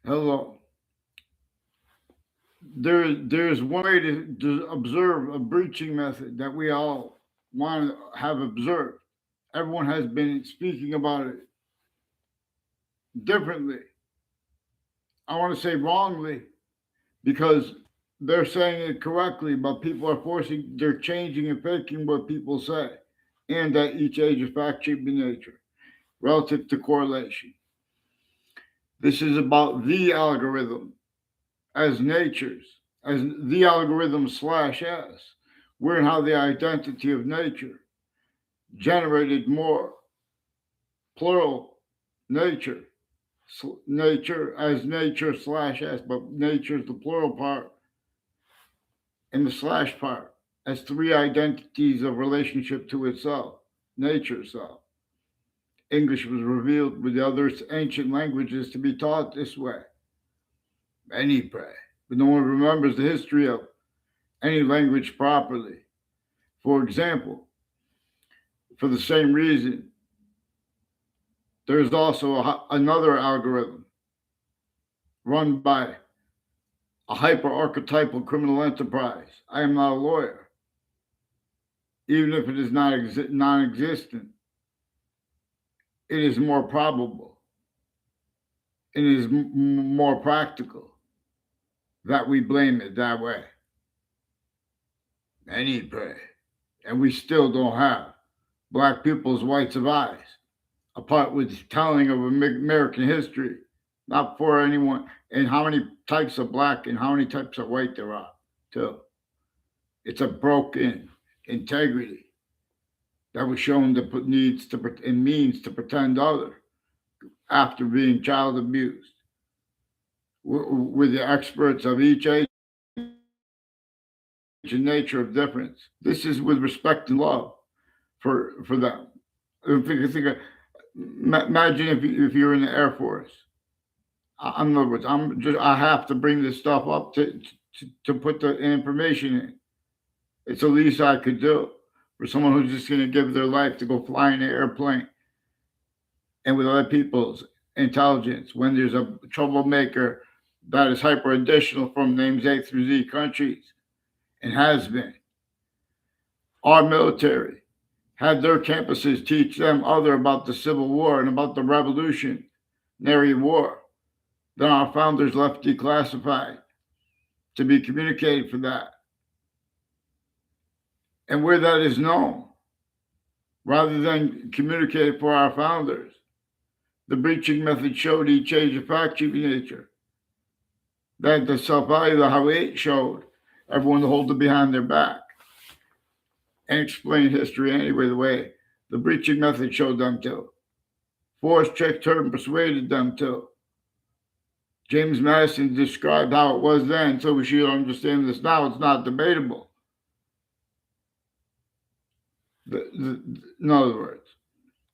Hello. There's one way to observe a breaching method that we all want to have observed. Everyone has been speaking about it differently. I want to say wrongly because they're saying it correctly, but people are they're changing and faking what people say, and that each age is fact sheet in nature relative to correlation. This is about the algorithm as nature's, as the algorithm slash S. We're in how the identity of nature generated more plural nature, nature as nature slash S, but nature is the plural part and the slash part as three identities of relationship to itself, nature self. English was revealed with the other ancient languages to be taught this way. Many pray, but no one remembers the history of any language properly. For example, for the same reason, there's also another algorithm run by a hyper archetypal criminal enterprise. I am not a lawyer, even if it is not non existent. It is more probable. It is more practical that we blame it that way. Many pray, and we still don't have black people's whites of eyes, apart with telling of American history, not for anyone, and how many types of black and how many types of white there are, too. It's a broken integrity that was shown to put needs to and means to pretend other after being child abused. With the experts of each age and nature of difference. This is with respect and love for them. Imagine if you're in the Air Force. In other words, I have to bring this stuff up to put the information in. It's the least I could do for someone who's just going to give their life to go fly in an airplane and with other people's intelligence when there's a troublemaker that is hyper additional from names A through Z countries and has been. Our military had their campuses teach them other about the Civil War and about the Revolutionary War. Then our founders left declassified to be communicated for that. And where that is known, rather than communicated for our founders, the breaching method showed each age of fact sheet nature. That the self value, the how it showed everyone to hold it behind their back and explain history anyway the way the breaching method showed them to. Force tricked her and persuaded them to. James Madison described how it was then, so we should understand this now. It's not debatable. In other words,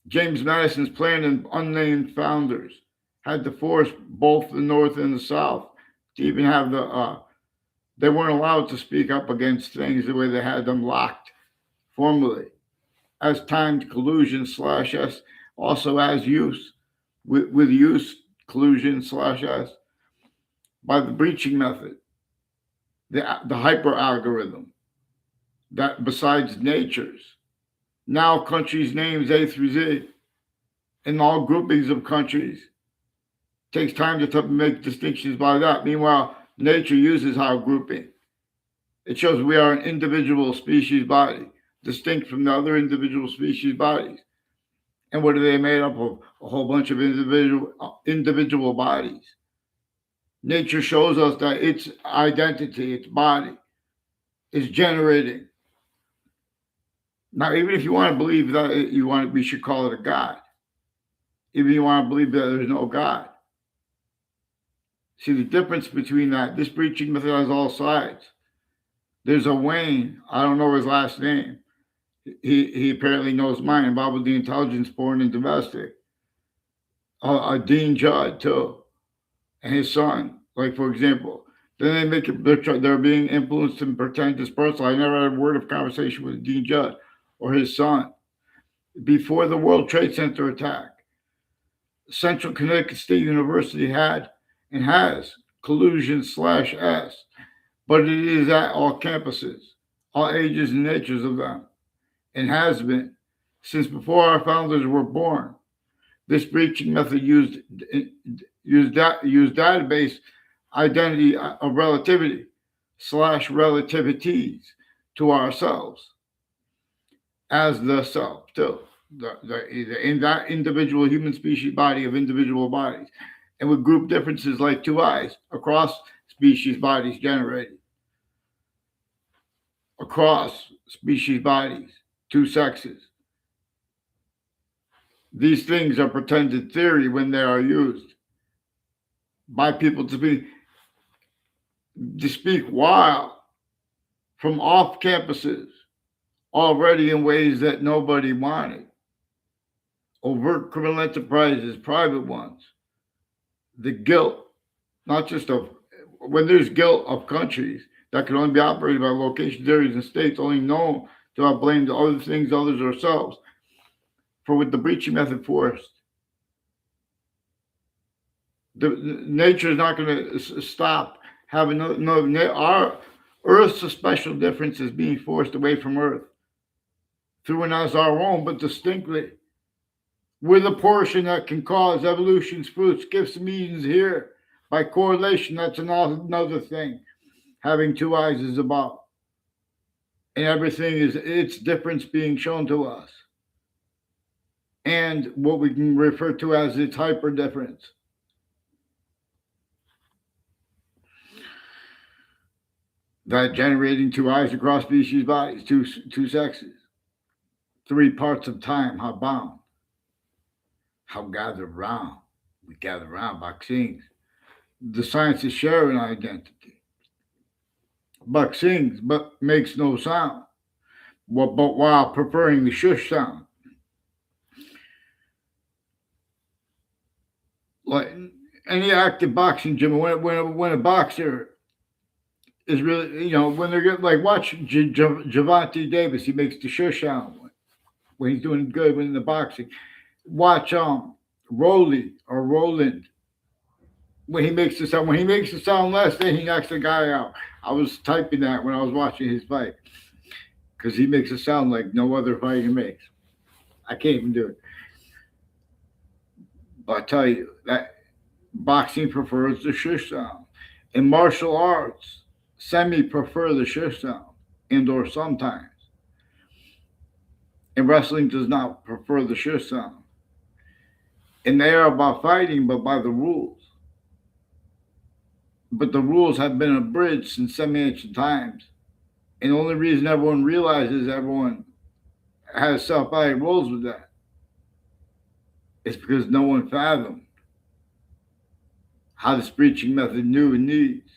James Madison's plan and unnamed founders had to force both the North and the South to even have they weren't allowed to speak up against things the way they had them locked formally. As timed collusion slash S, also as use, with use collusion slash S, by the breaching method, the hyper algorithm, that besides nature's, now countries' names A through Z, in all groupings of countries, takes time to make distinctions by that. Meanwhile, nature uses our grouping. It shows we are an individual species body, distinct from the other individual species bodies. And what are they made up of? A whole bunch of individual bodies. Nature shows us that its identity, its body, is generating. Now, even if you want to believe that we should call it a God. Even if you want to believe that there's no God. See the difference between that. This breaching method has all sides. There's a Wayne, I don't know his last name. He apparently knows mine, involved with the intelligence, foreign and domestic. Dean Judd too, and his son. Like for example, then they make it they're being influenced and pretend it's personal. I never had a word of conversation with Dean Judd or his son before the World Trade Center attack. Central Connecticut State University had and has collusion/s, but it is at all campuses, all ages and natures of them, and has been since before our founders were born. This breaching method used database identity of relativity/relativities to ourselves as the self, too. In that individual human species body of individual bodies, and with group differences like two eyes across species bodies generated, across species bodies, two sexes. These things are pretended theory when they are used by people to speak wild from off campuses already in ways that nobody wanted. Overt criminal enterprises, private ones. The guilt, not just of, when there's guilt of countries that can only be operated by locations, areas, and states only known to have blamed other things, others, or ourselves, for with the breaching method forced. Nature is not going to stop having our Earth's special difference is being forced away from Earth through and as our own, but distinctly. We're the portion that can cause evolution's fruits, gifts, means here. By correlation, that's another thing. Having two eyes is about. And everything is its difference being shown to us. And what we can refer to as its hyper difference. That generating two eyes across species bodies, two sexes, three parts of time, how bound, how gathered round. We gather round vaccines. The science is sharing identity. Vaccines, but makes no sound. But while preferring the shush sound. Like any active boxing gym, when a boxer is really, when they're getting, like, watch Javante Davis, he makes the shush sound when he's doing good in the boxing. Watch Rolly or Roland when he makes the sound. When he makes the sound less, then he knocks the guy out. I was typing that when I was watching his fight because he makes a sound like no other fighter makes. I can't even do it. But I tell you that boxing prefers the shush sound. In martial arts, semi prefer the shush sound, and or sometimes. And wrestling does not prefer the shush sound. And they are about fighting, but by the rules. But the rules have been abridged since semi-ancient times. And the only reason everyone realizes everyone has self-valued rules with that is because no one fathomed how this breaching method knew and needs.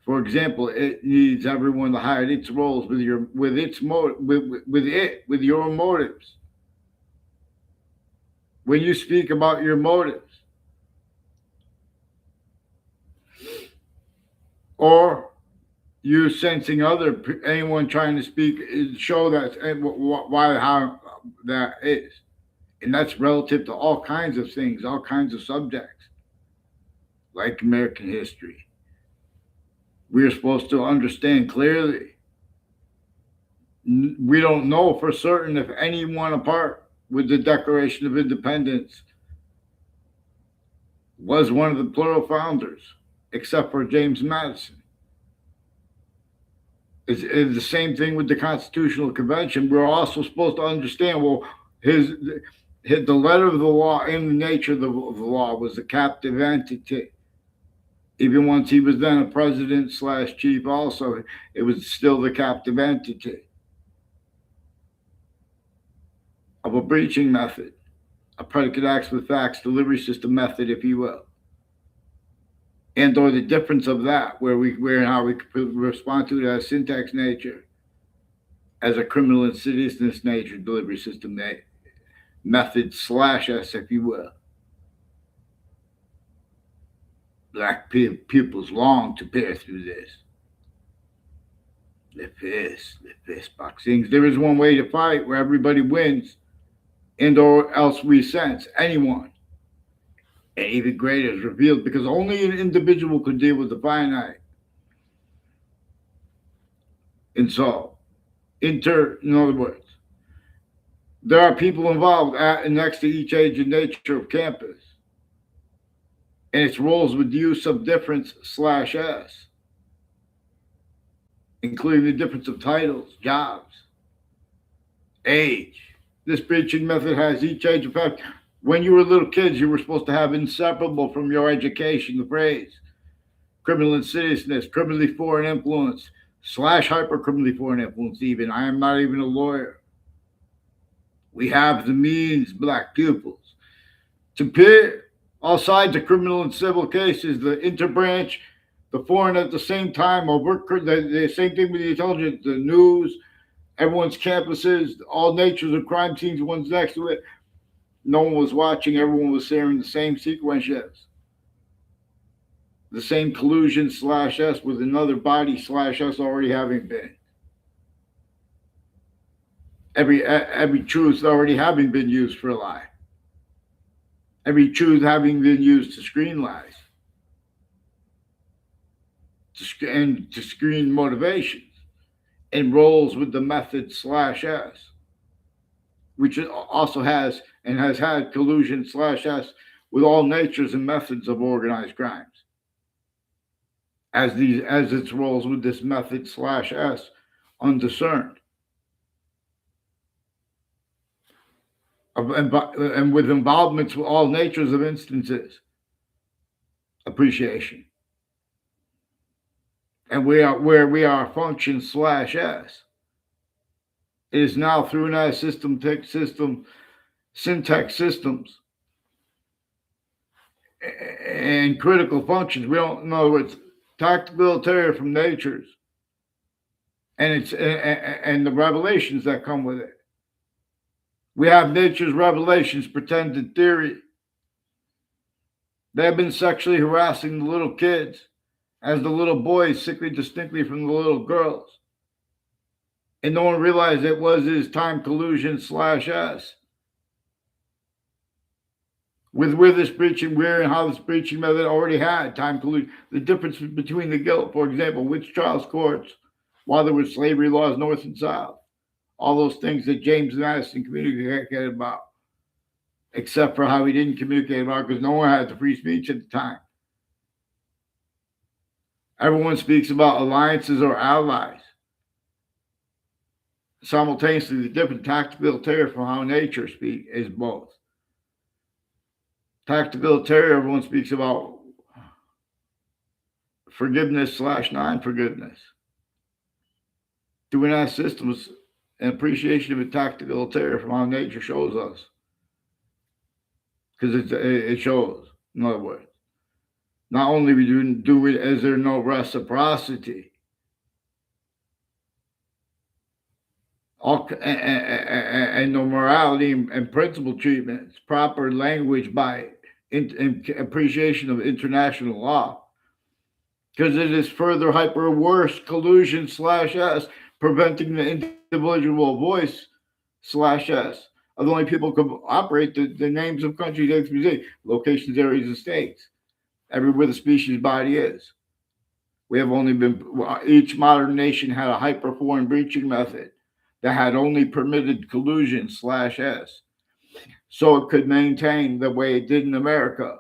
For example, it needs everyone to hide its roles with your motives. When you speak about your motives, or you sensing anyone trying to speak, show that why how that is, and that's relative to all kinds of things, all kinds of subjects, like American history. We are supposed to understand clearly. We don't know for certain if anyone apart with the Declaration of Independence was one of the plural founders, except for James Madison. It's the same thing with the Constitutional Convention. We're also supposed to understand, well, the letter of the law and the nature of the law was a captive entity. Even once he was then a president/chief also, it was still the captive entity of a breaching method, a predicate acts with facts delivery system method, if you will. And or the difference of that, where and how we respond to it as syntax nature, as a criminal insidiousness nature delivery system method/s, if you will. Black pupils long to peer through this. The fist boxings. There is one way to fight where everybody wins, and or else we sense anyone And even greater is revealed because only an individual could deal with the finite. And so, in other words, there are people involved at and next to each age and nature of campus, and its roles with use of difference slash S, including the difference of titles, jobs, age. This preaching method has each age effect. When you were little kids, you were supposed to have inseparable from your education the phrase criminal insidiousness, criminally foreign influence, slash hyper criminally foreign influence, even. I am not even a lawyer. We have the means, black pupils, to peer all sides of criminal and civil cases, the interbranch, the foreign at the same time, over the same thing with the intelligence, the news, everyone's campuses, all natures of crime scenes, one's next to it. No one was watching, everyone was sharing the same sequences. The same collusion slash S with another body slash S already having been. Every truth already having been used for a lie. Every truth having been used to screen lies. And to screen motivations. And rolls with the method slash S, which also has and has had collusion slash S with all natures and methods of organized crimes. As its roles with this method slash S undiscerned. And with involvements with all natures of instances. Appreciation. And where we are function slash S. It is now through an S system, tech system, syntax systems, and critical functions. We don't know it's tactability from natures, and the revelations that come with it. We have nature's revelations, pretended theory. They have been sexually harassing the little kids, as the little boys sickly distinctly from the little girls. And no one realized it was his time collusion slash S. With where this breaching, where and how this breaching method already had time collusion. The difference between the guilt, for example, witch trials courts, while there were slavery laws north and south. All those things that James Madison communicated about, except for how he didn't communicate about because no one had the free speech at the time. Everyone speaks about alliances or allies. Simultaneously, the different tactability from how nature speaks is both. Tactability, everyone speaks about forgiveness slash non-forgiveness. Doing that systems and appreciation of a tactability from how nature shows us. Because it shows, in other words. Not only we do it, is there no reciprocity. And no morality and principle treatments, proper language by appreciation of international law. Because it is further hyper worse collusion slash S, preventing the individual voice slash S of the only people who can operate the names of countries, A, locations, areas, and states, everywhere the species body is. We have only been, each modern nation had a hyper foreign breaching method that had only permitted collusion slash S. So it could maintain the way it did in America,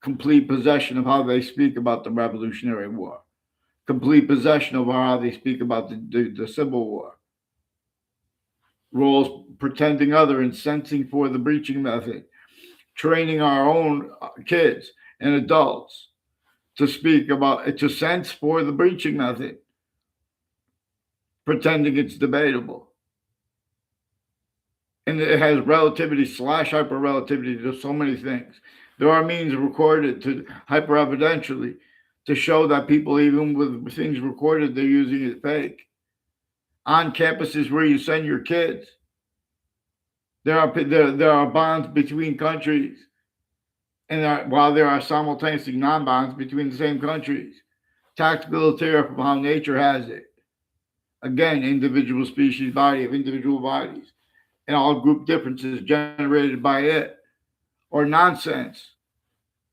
complete possession of how they speak about the Revolutionary War, complete possession of how they speak about the Civil War, roles pretending other and sensing for the breaching method, training our own kids and adults to speak about, to sense for the breaching method, pretending it's debatable. And it has relativity slash hyperrelativity to so many things. There are means recorded to hyper-evidentially to show that people, even with things recorded, they're using it fake. On campuses where you send your kids, there are bonds between countries, and while there are simultaneously non-bonds between the same countries. Tactability from how nature has it. Again, individual species body of individual bodies, and all group differences generated by it, or nonsense,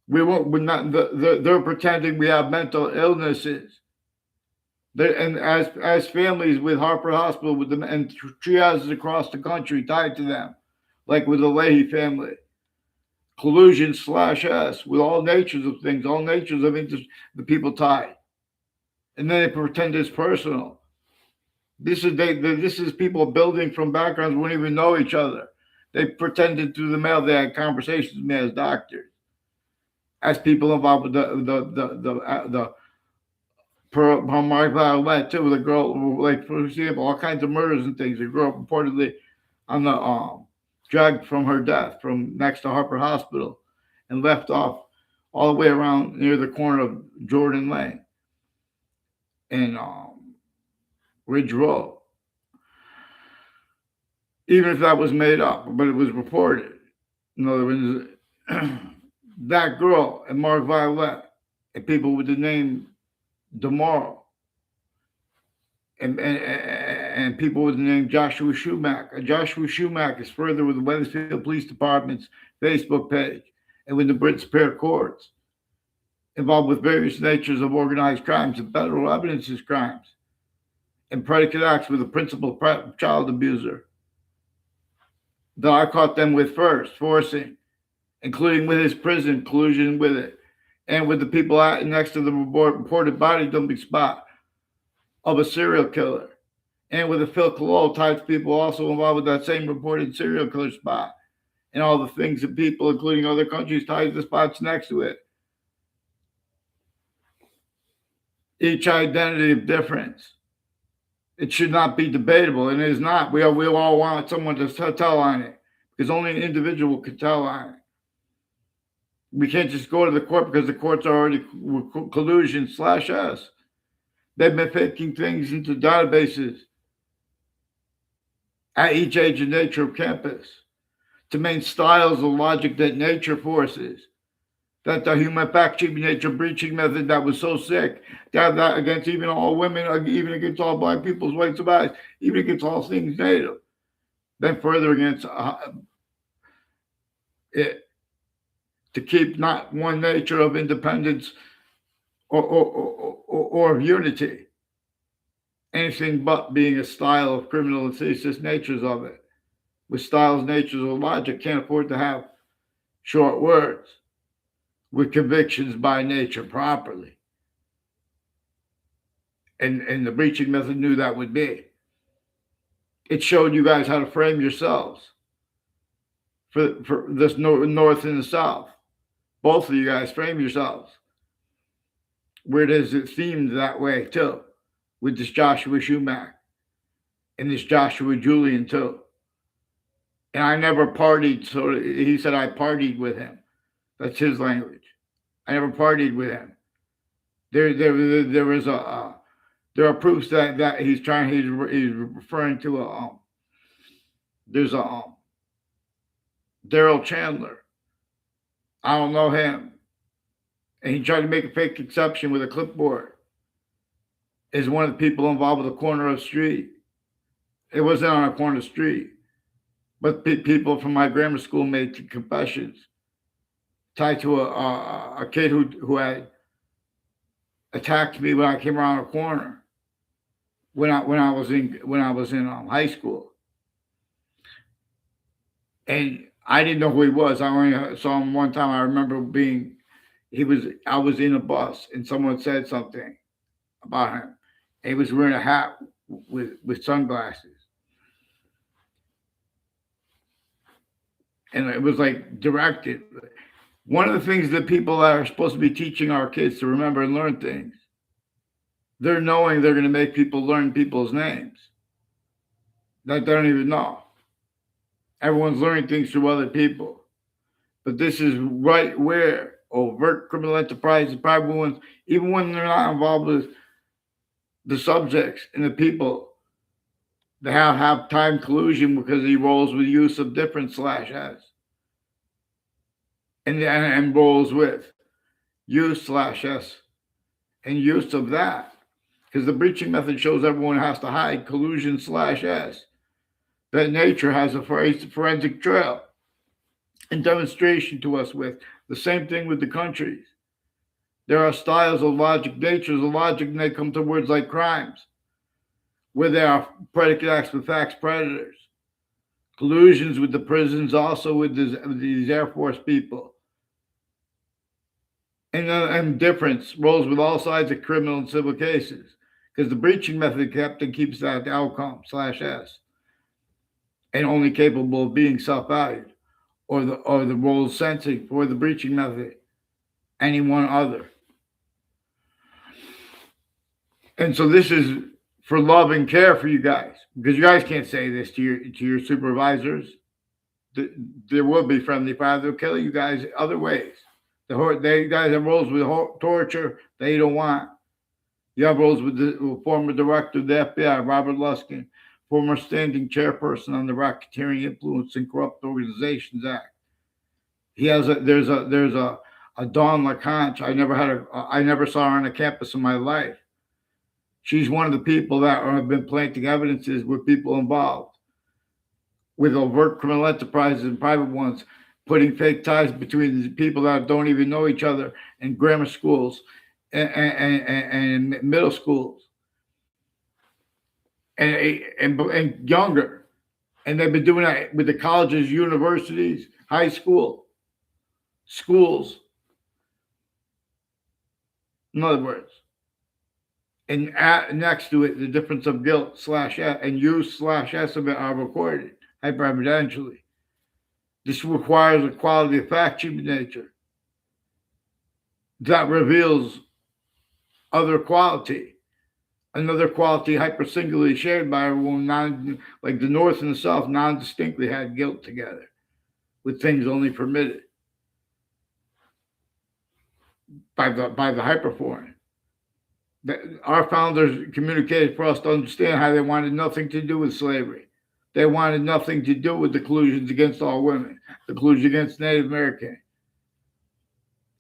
We won't. We're not. They're pretending we have mental illnesses. And as families with Harper Hospital with them and triages across the country tied to them, like with the Leahy family, Collusions/S with all natures of things, all natures of the people tied, and then they pretend it's personal. This is people building from backgrounds who wouldn't even know each other. They pretended through the mail they had conversations with me as doctors, as people involved with the per Mark Violet too. The girl, like for example, all kinds of murders and things. The girl reportedly on the dragged from her death from next to Harper Hospital and left off all the way around near the corner of Jordan Lane and Ridge Road. Even if that was made up, but it was reported. In other words, that girl and Mark Violet and people with the name Demorrow and people with the name Joshua Schumacher. Joshua Schumacher is further with the Wethersfield Police Department's Facebook page and with the Brit Superior Courts, involved with various natures of organized crimes and federal evidences crimes and predicate acts with the principal child abuser that I caught them with first, forcing, including with his prison collusion with it, and with the people out next to the reported body dumping spot of a serial killer, and with the Phil Collo types people also involved with that same reported serial killer spot, and all the things that people, including other countries, tied to the spots next to it. Each identity of difference. It should not be debatable, and it is not. We all want someone to tell on it, because only an individual can tell on it. We can't just go to the court because the courts are already Collusion/S. They've been faking things into databases at each age and nature of campus to main styles of logic that nature forces. That the human fact-cheating nature breaching method that was so sick, that against even all women, even against all black people's white survivors, even against all things native, then further against it, to keep not one nature of independence or of unity, anything but being a style of criminal and seditious natures of it, with styles, natures of logic, can't afford to have short words, with convictions by nature properly. And the breaching method knew that would be. It showed you guys how to frame yourselves for this north and the south. Both of you guys frame yourselves. Where does it seem that way too, with this Joshua Schumacher and this Joshua Julian too. And I never partied, so he said I partied with him. That's his language. I never partied with him. There was there are proofs that he's referring to there's a Daryl Chandler. I don't know him. And he tried to make a fake exception with a clipboard. Is one of the people involved with a corner of the street. It wasn't on a corner street, but people from my grammar school made confessions tied to a kid who had attacked me when I came around a corner when I was in high school, and I didn't know who he was. I only saw him one time. I remember I was in a bus and someone said something about him. And he was wearing a hat with sunglasses. And it was like directed. One of the things that people that are supposed to be teaching our kids to remember and learn things, they're knowing they're going to make people learn people's names that they don't even know. Everyone's learning things through other people. But this is right where overt criminal enterprise, private ones, even when they're not involved with the subjects and the people, they have time collusion because he rolls with use of different /s and rolls with use /s and use of that, because the breaching method shows everyone has to hide Collusion/s, that nature has a forensic trail and demonstration to us with The same thing with the countries. There are styles of logic, natures of logic, and they come to words like crimes, where there are predicate acts with facts predators. Collusions with the prisons, also with these Air Force people. And difference rolls with all sides of criminal and civil cases. Because the breaching method captain keeps that outcome /S and only capable of being self-valued, or the role sensing for the breaching method, any one other. And so this is for love and care for you guys, because you guys can't say this to your supervisors. There will be friendly fire. They'll kill you guys other ways. They guys have roles with torture they don't want. You have roles with the former director of the FBI, Robert Luskin, former standing chairperson on the Racketeering Influence and Corrupt Organizations Act. He has there's a Dawn LaConch. I never saw her on a campus in my life. She's one of the people that have been planting evidences with people involved with overt criminal enterprises and private ones, putting fake ties between the people that don't even know each other in grammar schools and middle schools and younger. And they've been doing that with the colleges, universities, high school, schools. In other words, and next to it, the difference of guilt and use/s of it are recorded hyper-evidentially. This requires a quality of fact-sheet nature that reveals another quality hyper-singularly shared by everyone, like the North and the South non-distinctly had guilt together, with things only permitted by the hyperforeign. Our founders communicated for us to understand how they wanted nothing to do with slavery. They wanted nothing to do with the collusions against all women, the collusion against Native American.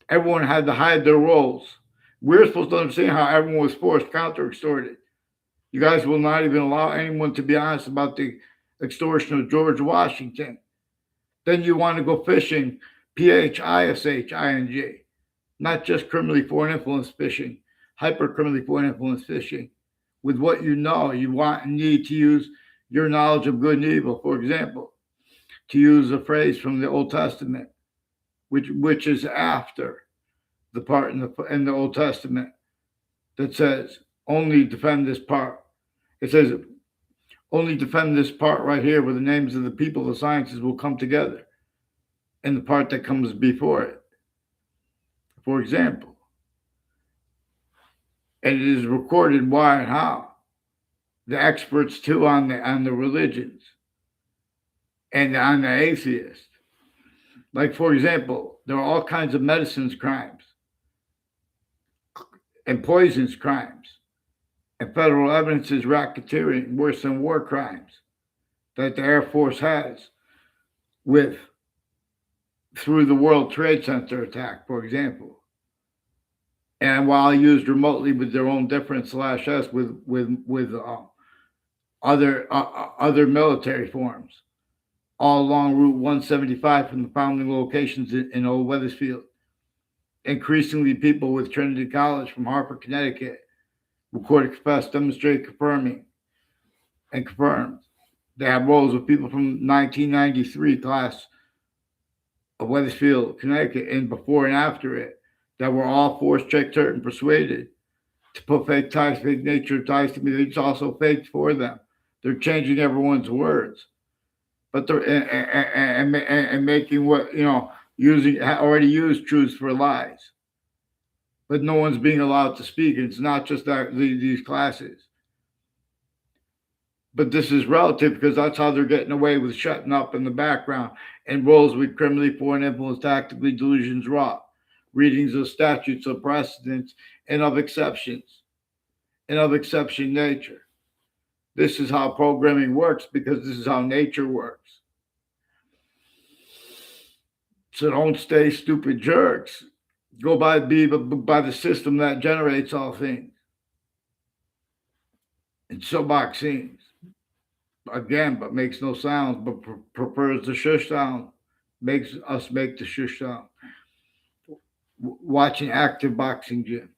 Everyone had to hide their roles. We're supposed to understand how everyone was forced, counter-extorted. You guys will not even allow anyone to be honest about the extortion of George Washington. Then you want to go fishing, PHISHING, not just criminally foreign influence fishing, hyper-criminally foreign influence fishing. With what you know, you want and need to use your knowledge of good and evil. For example, to use a phrase from the Old Testament, which is after the part in the Old Testament that says, only defend this part. It says, only defend this part right here where the names of the people, the sciences will come together, and the part that comes before it. For example, and it is recorded why and how. The experts too on the religions and on the atheists. Like, for example, there are all kinds of medicines crimes and poisons crimes, and federal evidence is racketeering worse than war crimes that the Air Force has through the World Trade Center attack, for example. And while used remotely with their own different /s with other military forms, all along Route 175 from the founding locations in Old Wethersfield. Increasingly, people with Trinity College from Hartford, Connecticut, recorded, confessed, demonstrated, confirmed. They have roles with people from 1993 class of Wethersfield, Connecticut, and before and after it, that were all forced, checked, hurt, and persuaded to put fake ties, fake nature ties to me. It's also faked for them. They're changing everyone's words, but they're and making what using already used truths for lies. But no one's being allowed to speak. And it's not just that these classes, but this is relative because that's how they're getting away with shutting up in the background and roles with criminally foreign influence, tactically delusions wrought, readings of statutes of precedents and of exceptions and of exception nature. This is how programming works because this is how nature works. So don't stay stupid jerks. Go by the system that generates all things. And suboxenes, again, but makes no sounds, but prefers the shush sound, makes us make the shush sound. watching active boxing gym.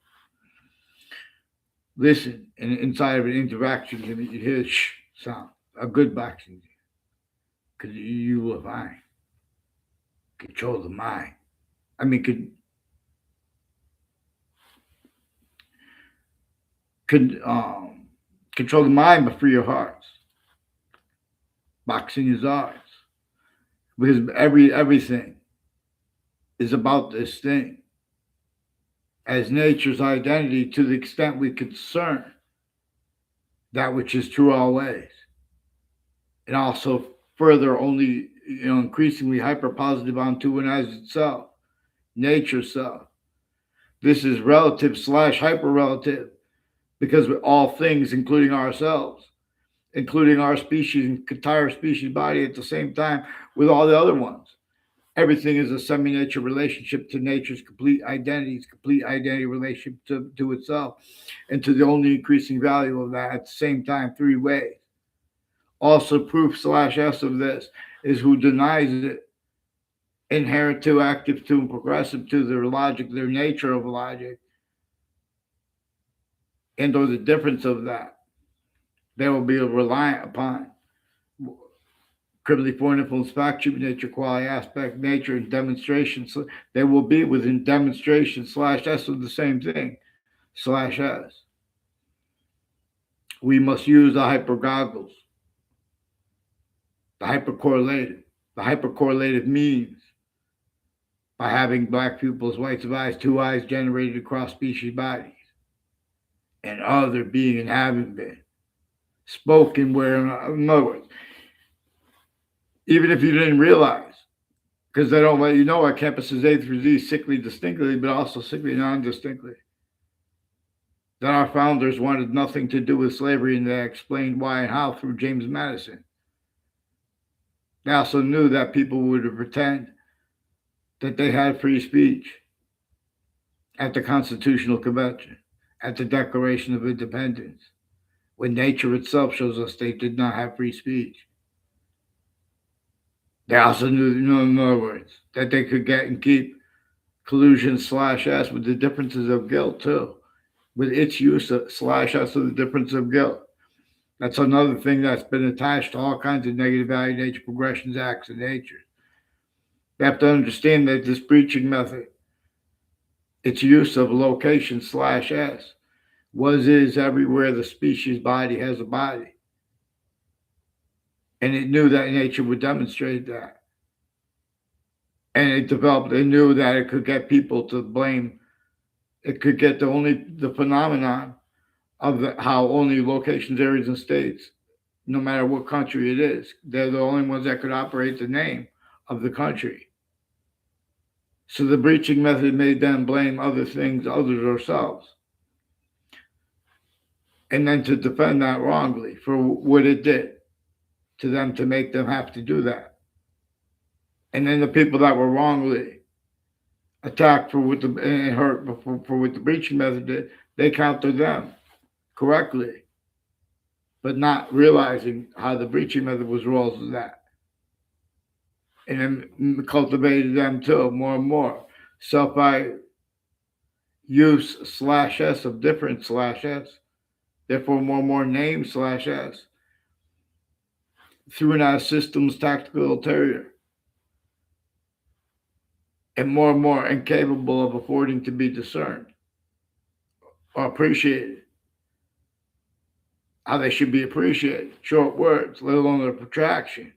Listen, and inside of an interaction gym, you hear shh sound. A good boxing gym, because you will find control the mind. I mean, could control the mind, but free your hearts. Boxing is ours because everything is about this thing as nature's identity to the extent we concern that which is true always, and also further only increasingly hyper positive onto and as itself, nature self. This is relative slash hyper relative because with all things, including ourselves, including our species, entire species body at the same time with all the other ones. Everything is a semi-nature relationship to nature's complete identity relationship to itself, and to the only increasing value of that at the same time, three ways. Also, proof slash S of this is who denies it, inherent to, active to, and progressive to their logic, their nature of logic, and or the difference of that. They will be reliant upon critically foreign influence, fact, nature, quality, aspect, nature, and demonstration. So they will be within demonstration slash S of the same thing, slash S. We must use the hyper goggles, the hypercorrelated. The hypercorrelated means by having black pupils, whites of eyes, two eyes generated across species bodies, and other being and having been spoken where, in other words, even if you didn't realize, because they don't let you know at campuses A through Z sickly distinctly, but also sickly non-distinctly, that our founders wanted nothing to do with slavery, and they explained why and how through James Madison. They also knew that people would pretend that they had free speech at the Constitutional Convention, at the Declaration of Independence, when nature itself shows us they did not have free speech. They also knew, in other words, that they could get and keep collusions slash S with the differences of guilt too, with its use of slash S of the difference of guilt. That's another thing that's been attached to all kinds of negative value nature progressions, acts of nature. They have to understand that this breaching method, its use of location slash S, is everywhere the species body has a body. And it knew that nature would demonstrate that. And it knew that it could get people to blame, it could get the phenomenon of how only locations, areas, and states, no matter what country it is, they're the only ones that could operate the name of the country. So the breaching method made them blame other things, others, ourselves. And then to defend that wrongly for what it did to them to make them have to do that. And then the people that were wrongly attacked for what and hurt for what the breaching method did, they countered them correctly, but not realizing how the breaching method was roles of that. And then cultivated them too, more and more. Self by use slash S of different slash S, therefore more and more name slash S, through an systems tactical ulterior, and more incapable of affording to be discerned or appreciated. How they should be appreciated. Short words, let alone a protraction.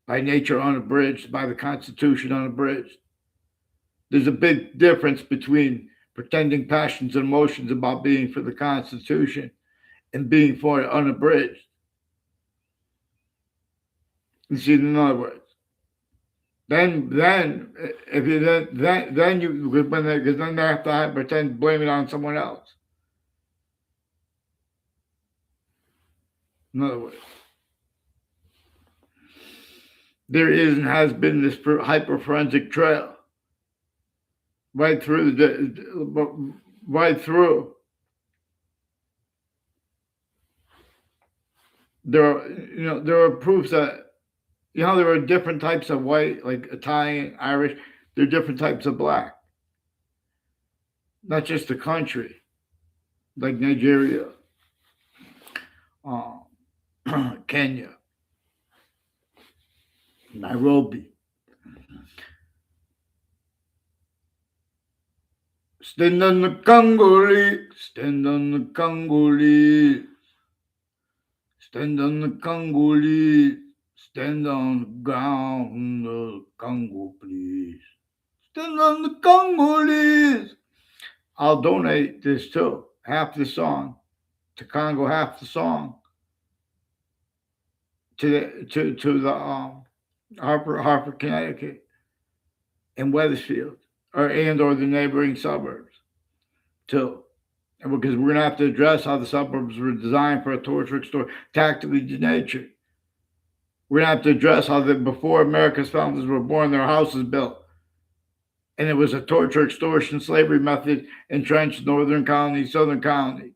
By nature unabridged, by the Constitution unabridged. There's a big difference between pretending passions and emotions about being for the Constitution and being for it unabridged. You see, in other words, then if you then you because then they have to pretend blame it on someone else. In other words, there is and has been this hyper forensic trail right through there are proofs that there are different types of white, like Italian, Irish. There are different types of black. not just a country like Nigeria, uh, Kenya, Nairobi. Stand on the Congolese, stand on the Congolese, stand on the Congolese, stand on the ground of the Congo, please. Stand on the Congolese. I'll donate this too, half the song to Congo, half the song to the Harper, Connecticut, and Wethersfield, or the neighboring suburbs too. And because we're gonna have to address how the suburbs were designed for a torture extort tactically denatured. We're gonna have to address how before America's founders were born, their houses built, and it was a torture, extortion, slavery method entrenched northern colonies, southern colonies.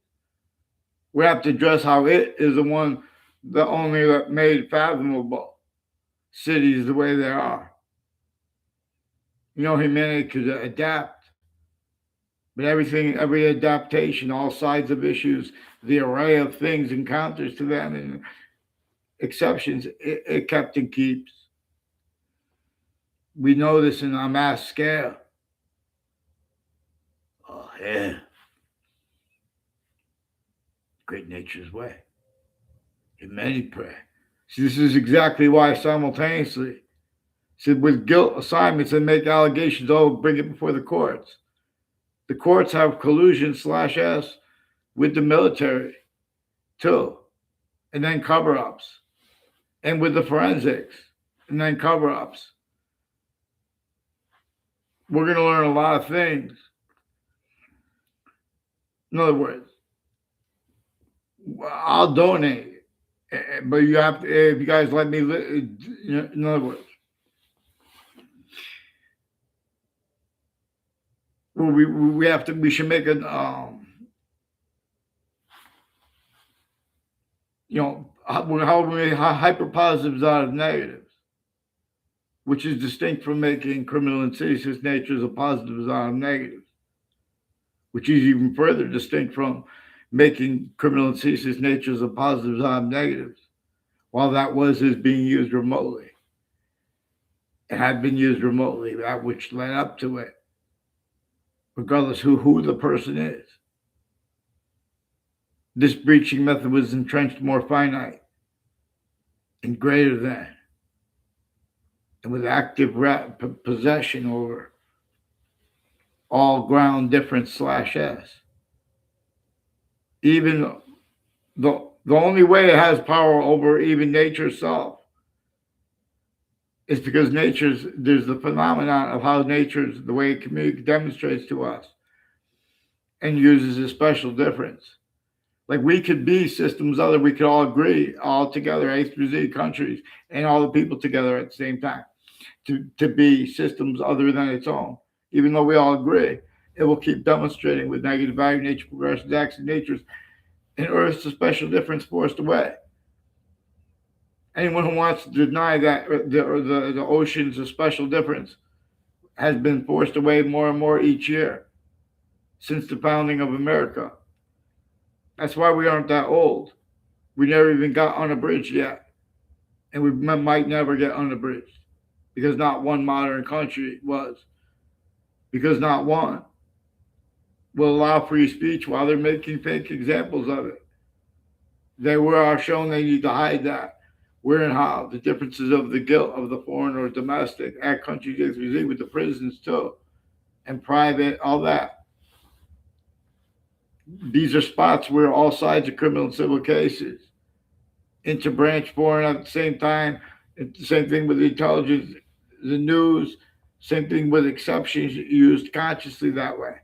We have to address how it is the only that made fathomable cities the way they are. Humanity could adapt, but every adaptation, all sides of issues, the array of things, encounters to them, and exceptions, it kept and keeps. We know this in a mass scale. Oh, yeah. Great nature's way. In many pray. See, this is exactly why simultaneously, said with guilt assignments and make allegations, bring it before the courts. The courts have collusion/S with the military too, and then cover-ups, and with the forensics, and then cover-ups. We're going to learn a lot of things. In other words, I'll donate, but you have to, if you guys let me, in other words, we should make an, how we make hyper positives out of negatives, which is distinct from making criminal insidious natures of positives out of negatives, which is even further distinct from making criminal insidious natures of positives out of negatives, while that is being used remotely. It had been used remotely, that which led up to it, regardless who the person is. This breaching method was entrenched more finite and greater than, and with active possession over all ground difference/S. Even the only way it has power over even nature itself is because there's the phenomenon of how nature's, the way it demonstrates to us and uses a special difference. Like we could be systems other, we could all agree all together, A through Z countries, and all the people together at the same time to be systems other than its own. Even though we all agree, it will keep demonstrating with negative value, nature, progressions, acts, and natures, and Earth's a special difference forced away. Anyone who wants to deny that the ocean's a special difference has been forced away more and more each year since the founding of America. That's why we aren't that old. We never even got unabridged yet. And we might never get unabridged because not one modern country was. Because not one will allow free speech while they're making fake examples of it. They are shown they need to hide that. Where and how, the differences of the guilt of the foreign or domestic at countries with the prisons too, and private, all that. These are spots where all sides of criminal and civil cases interbranch foreign at the same time. It's the same thing with the intelligence, the news, same thing with exceptions used consciously that way.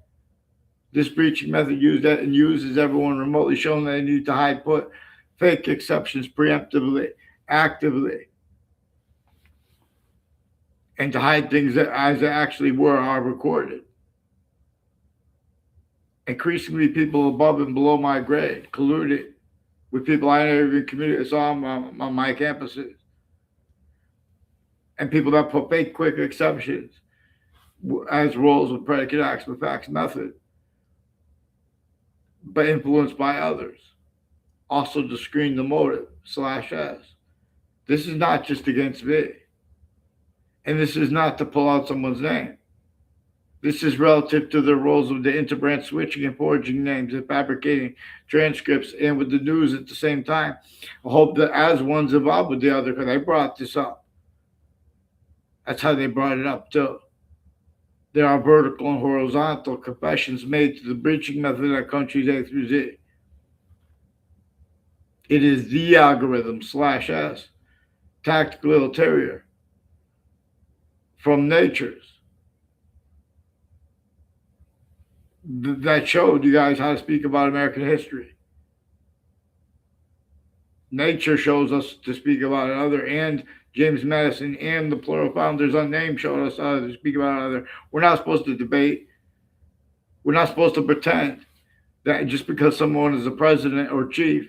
This breaching method uses everyone remotely, showing they need to put fake exceptions preemptively, actively, and to hide things that as they actually are recorded. Increasingly, people above and below my grade colluded with people I never even saw on my campuses, and people that put fake quick exceptions as rules with predicate acts with facts method. but influenced by others. Also to screen the motive /s. This is not just against me. And this is not to pull out someone's name. This is relative to the roles of the interbranch switching and forging names and fabricating transcripts and with the news at the same time. I hope that as one's involved with the other, because I brought this up. That's how they brought it up too. There are vertical and horizontal confessions made to the breaching method at countries A through Z. It is the algorithm /s, tactical ulterior, from natures, that showed you guys how to speak about American history. Nature shows us to speak about another, and James Madison and the plural founders unnamed showed us how to speak about another. We're not supposed to debate. We're not supposed to pretend that just because someone is a president or chiefs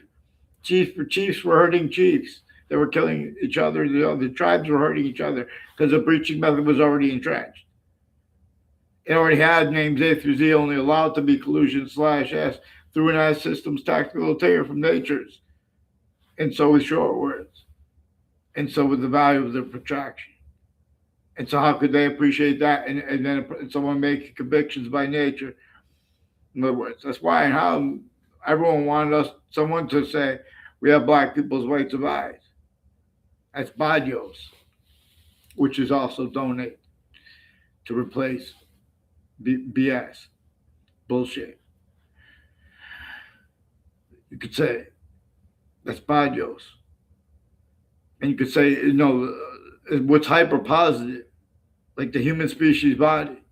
were hurting chiefs. They were killing each other. The tribes were hurting each other because the breaching method was already entrenched. It already had names A through Z, only allowed to be collusion /s through an as systems tactical ulterior from natures. And so with short words. And so with the value of the protraction. And so how could they appreciate that and then someone making convictions by nature? In other words, that's why and how everyone wanted someone to say, we have black people's rights of eyes. That's Badios, which is also donate to replace BS, bullshit. You could say that's Badios. And you could say, what's hyper positive, like the human species body,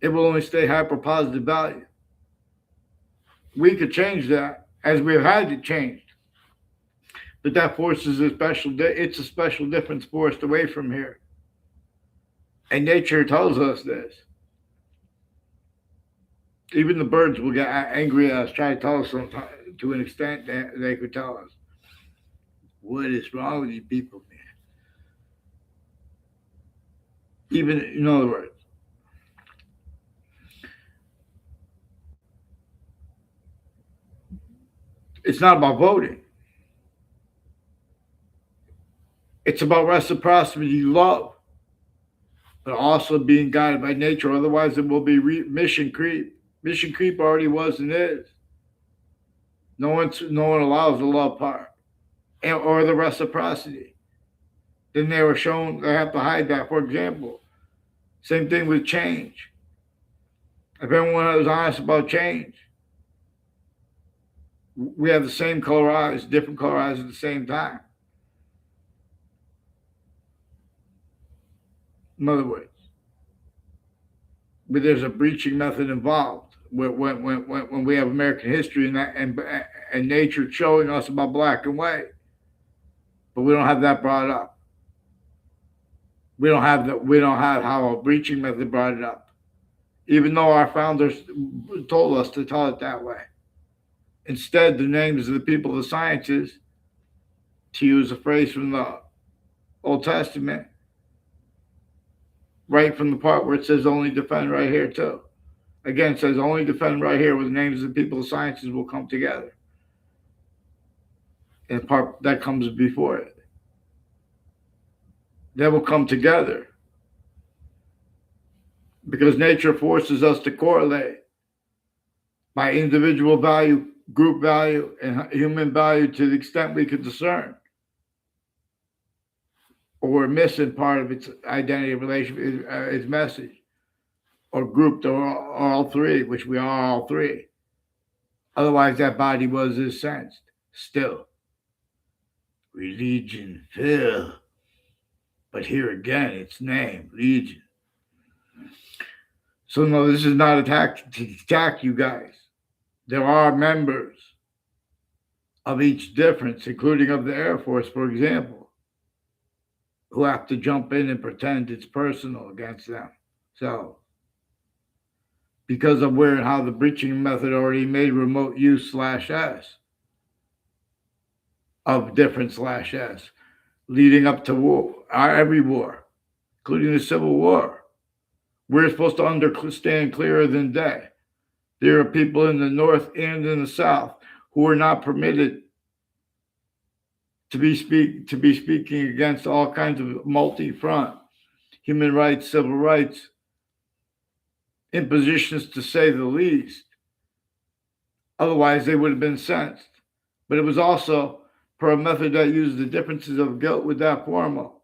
it will only stay hyper positive value. We could change that as we've had it changed. But that forces it's a special difference forced away from here. And nature tells us this. Even the birds will get angry at us, try to tell us sometimes, to an extent that they could tell us. What is wrong with you people, man? Even, in other words, it's not about voting. It's about reciprocity, love, but also being guided by nature. Otherwise, it will be mission creep. Mission creep already was and is. No one allows the love part or the reciprocity. Then they were shown they have to hide that. For example, same thing with change. If everyone was honest about change, we have the same color eyes, different color eyes at the same time. In other words, but there's a breaching method involved when we have American history and nature showing us about black and white, but we don't have that brought up. We don't have how a breaching method brought it up, even though our founders told us to tell it that way. Instead, the names of the people of the sciences, to use a phrase from the Old Testament, right from the part where it says only defend right here too. Again, it says only defend right here, where the names of the people of sciences will come together. And the part that comes before it. They will come together. Because nature forces us to correlate by individual value, group value, and human value to the extent we can discern. Or we're missing part of its identity relationship, its message, or grouped, or all three, which we are all three. Otherwise, that body was sensed. Still, religion fell, but here again, its name, legion. So no, this is not to attack you guys. There are members of each difference, including of the Airforce, for example, who have to jump in and pretend it's personal against them. So, because of where and how the breaching method already made remote use /s of different /s, leading up to war, every war, including the Civil War. We're supposed to understand clearer than day. There are people in the North and in the South who are not permitted to be speaking against all kinds of multi-front human rights, civil rights impositions, to say the least. Otherwise, they would have been sentenced. But it was also per a method that used the differences of guilt without formal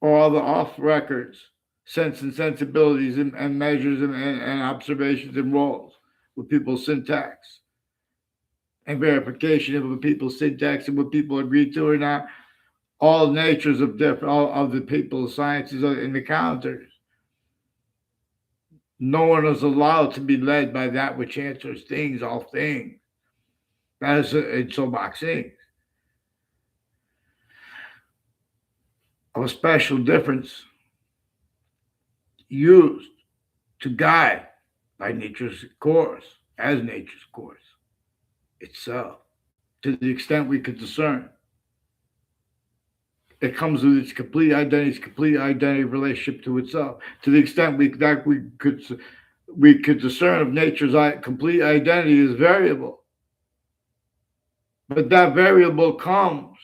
or all the off records sense and sensibilities and measures and observations and roles with people's syntax and verification of people's syntax and what people agree to or not. All natures of different, all of the people's sciences and the counters. No one is allowed to be led by that which answers things, all things. That is in so boxing. Of a special difference used to guide by nature's course, as nature's course itself, to the extent we could discern. It comes with its complete identity relationship to itself. To the extent we could discern of nature's complete identity is variable. But that variable comes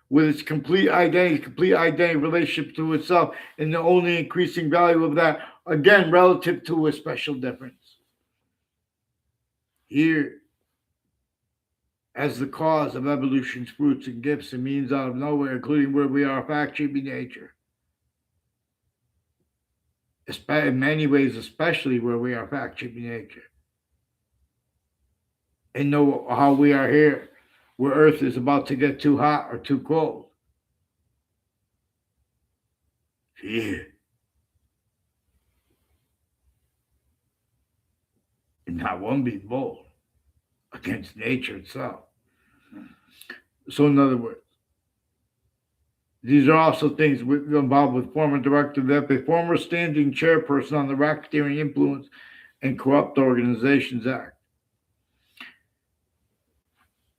with its complete identity relationship to itself, and the only increasing value of that, again, relative to a special difference. Here, as the cause of evolution's fruits and gifts and means out of nowhere, including where we are fact-shaping nature. In many ways, especially where we are fact-shaping nature. And know how we are here, where Earth is about to get too hot or too cold. Fear. And not one be bold against nature itself. So in other words, these are also things involved with former director of the former standing chairperson on the Racketeering Influence and Corrupt Organizations Act.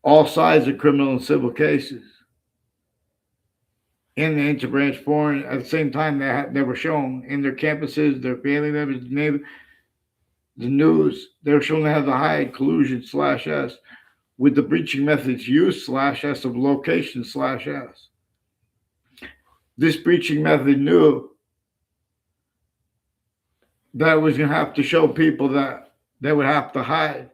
All sides of criminal and civil cases. And the interbranch foreign, at the same time they were shown in their campuses, their family members, the news, they were shown to have the high collusion/S with the breaching methods use/S of location/S. This breaching method knew that it was going to have to show people that they would have to hide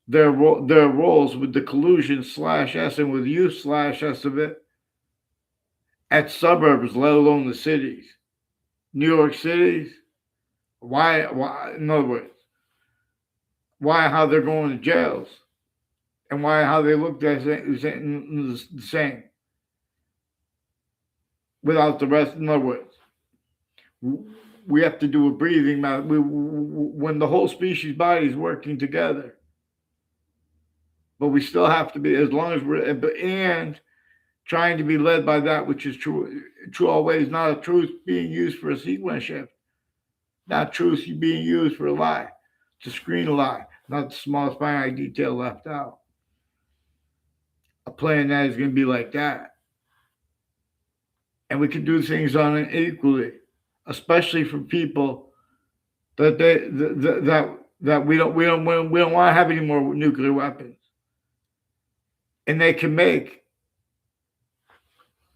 their roles with the collusion/S and with use/S of it at suburbs, let alone the cities. New York City's, why, in other words, why, how they're going to jails, and why, how they look the same, without the rest. In other words, we have to do a breathing method when the whole species body is working together. But we still have to be, as long as we're, and trying to be led by that which is true always, not a truth being used for a sequence shift, not truth being used for a lie, to screen a lie, not the smallest finite detail left out. A plan that is going to be like that. And we can do things on it equally, especially for people that we don't want to have any more nuclear weapons. And they can make.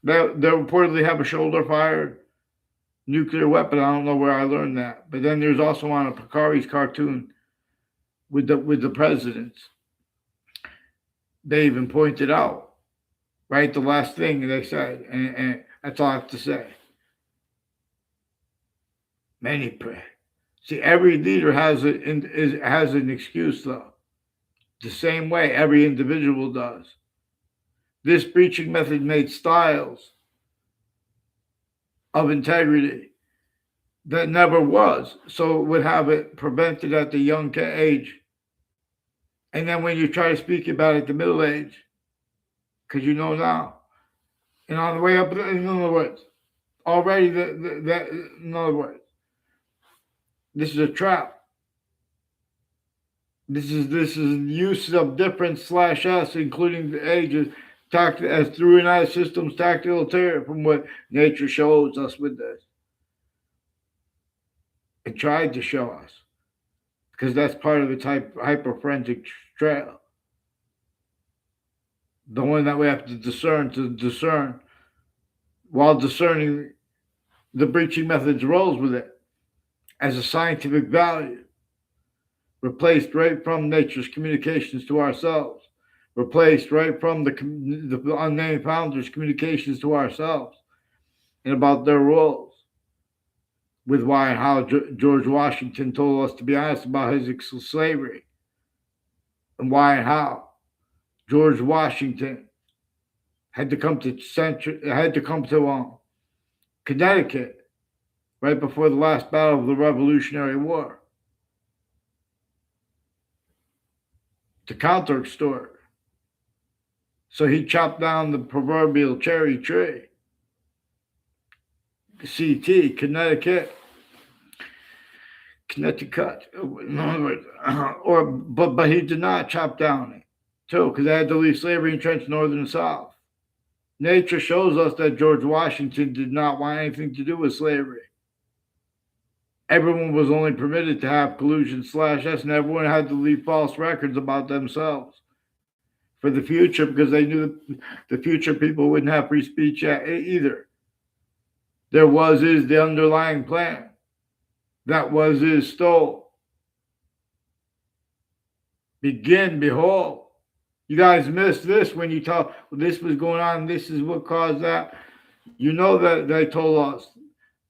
They reportedly have a shoulder-fired nuclear weapon. I don't know where I learned that. But then there's also on a Picari's cartoon with the presidents. They even pointed out, right, the last thing they said, and that's all I have to say. Many pray. See, every leader has an excuse, though. The same way every individual does. This breaching method made styles of integrity that never was, so it would have it prevented at the young age. And then when you try to speak about it at the middle age, because you know now, and on the way up, in other words, already in other words, this is a trap. This is use of difference/S, including the ages, as through United Systems tactical terror, from what nature shows us with this. It tried to show us because that's part of its hyperforensic trail. The one that we have to discern while discerning the breaching method's roles with it as a scientific value, replaced right from nature's communications to ourselves, replaced right from the unnamed founders' communications to ourselves and about their roles with why and how George Washington told us to be honest about his slavery and why and how George Washington had to come to Connecticut right before the last battle of the Revolutionary War to counter-extort. So he chopped down the proverbial cherry tree, CT, Connecticut, in other words, but he did not chop down it too, because they had to leave slavery entrenched north and south. Nature shows us that George Washington did not want anything to do with slavery. Everyone was only permitted to have collusions /s, and everyone had to leave false records about themselves for the future because they knew the future people wouldn't have free speech either. There is the underlying plan. That is stole. Behold. You guys missed this when you talk, this was going on, this is what caused that. You know that they told us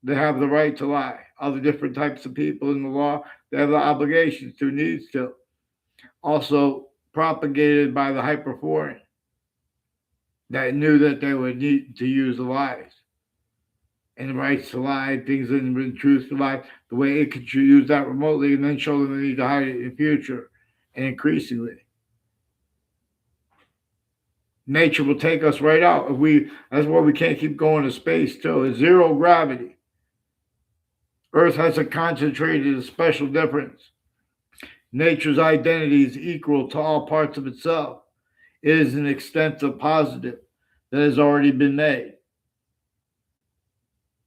they have the right to lie. All the different types of people in the law, they have the obligations to, needs to. Also propagated by the hyperforeign that knew that they would need to use the lies and the rights to lie, things in truth to lie, the way it could use that remotely and then show them they need to hide it in the future and increasingly. Nature will take us right out. That's why we can't keep going to space too. It's zero gravity. Earth has a concentrated, a special difference. Nature's identity is equal to all parts of itself. It is an extensive positive that has already been made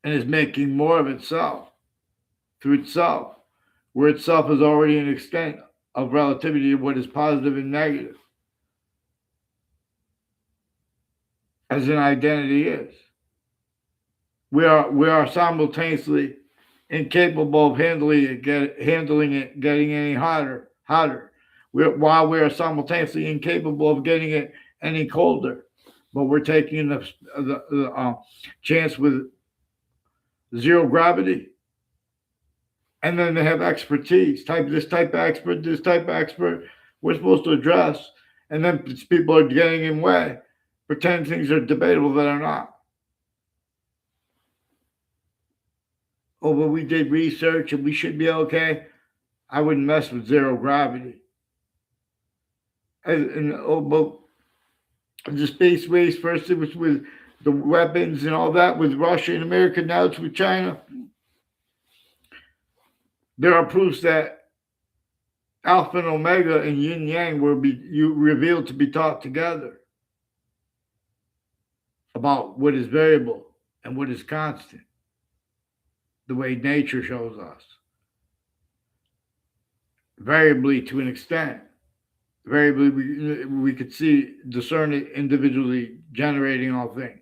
and is making more of itself through itself, where itself is already an extent of relativity of what is positive and negative, as an identity is. We are simultaneously incapable of handling it getting any hotter. While we are simultaneously incapable of getting it any colder, but we're taking the chance with zero gravity. And then they have expertise, this type of expert, we're supposed to address, and then people are getting in way, pretend things are debatable that are not. Oh, but we did research and we should be okay. I wouldn't mess with zero gravity. But the space race first, it was with the weapons and all that with Russia and America. Now it's with China. There are proofs that Alpha and Omega and Yin Yang were revealed to be taught together about what is variable and what is constant, the way nature shows us. Variably to an extent. Variably, we could discern it individually generating all things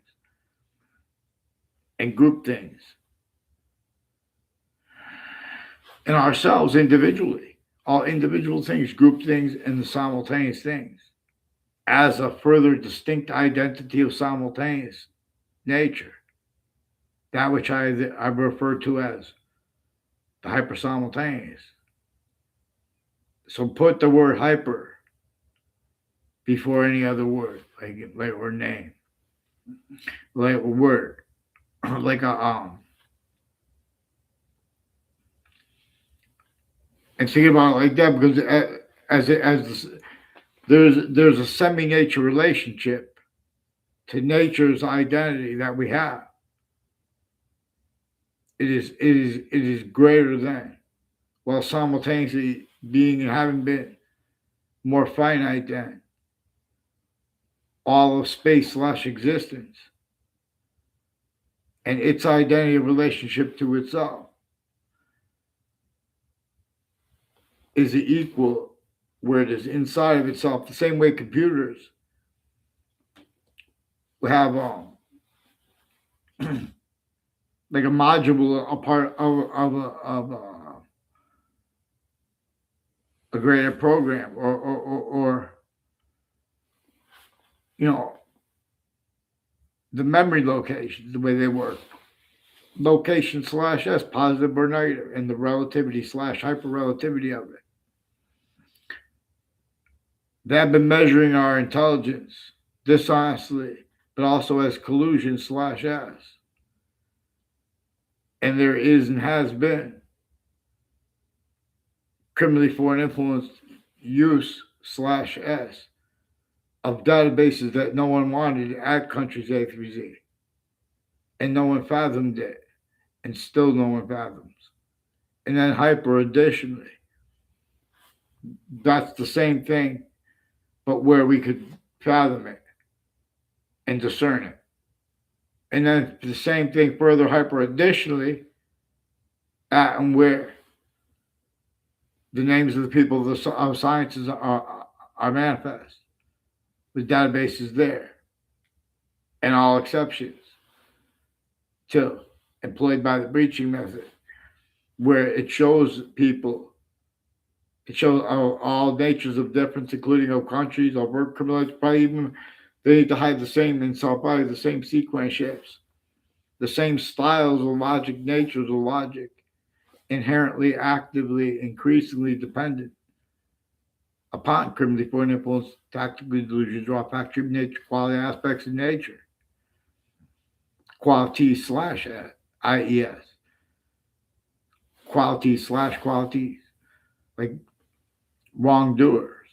and group things. And ourselves individually, all individual things, group things, and the simultaneous things as a further distinct identity of simultaneous nature. That which I refer to as the hypersimultaneous. So put the word hyper before any other word, like or name, like a word, like a and think about it like that because there's a semi-nature relationship to nature's identity that we have. It is greater than, while simultaneously being and having been more finite than all of space / existence and its identity of relationship to itself. is the equal where it is inside of itself. The same way computers have like a module, a part of a greater program, or you know, the memory locations, the way they work. Location slash S, positive or negative, and the relativity slash hyperrelativity of it. They have been measuring our intelligence dishonestly, but also as collusion slash S. And there is and has been criminally foreign influence use slash S of databases that no one wanted at countries A through Z. And no one fathomed it, and still no one fathoms. And then hyper additionally, that's the same thing, but where we could fathom it and discern it. And then the same thing further hyper additionally, at and where the names of the people of sciences are manifest, with databases there, and all exceptions to employed by the breaching method, where it shows people, it shows all natures of difference, including of countries, of work criminals, probably even they need to hide the same inside body, the same sequence shifts, the same styles of logic, natures of logic, inherently, actively, increasingly dependent upon criminally foreign influence, tactically delusions, raw factory nature, quality aspects of nature, quality slash IES, quality slash qualities, like wrongdoers,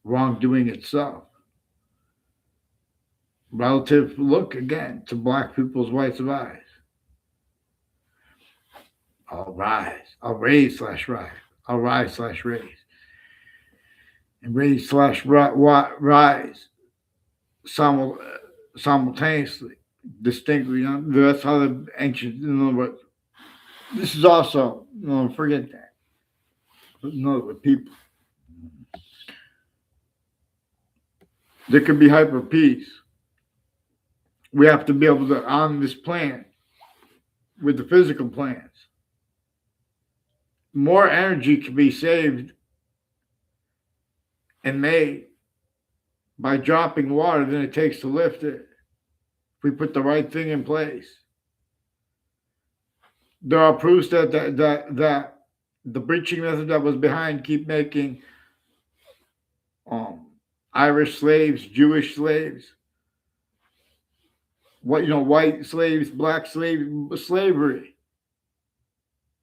wrongdoing itself. Relative look again to black people's whites of eyes. I'll rise. I'll raise slash rise. I'll rise slash raise. And raise slash rise simultaneously, distinctly. That's how the ancient, but this is also, forget that. But people. There could be hyper peace. We have to be able to, on this plan, with the physical plans, more energy can be saved and made by dropping water than it takes to lift it if we put the right thing in place. There are proofs that the breaching method that was behind keep making Irish slaves, Jewish slaves, white slaves, black slaves, slavery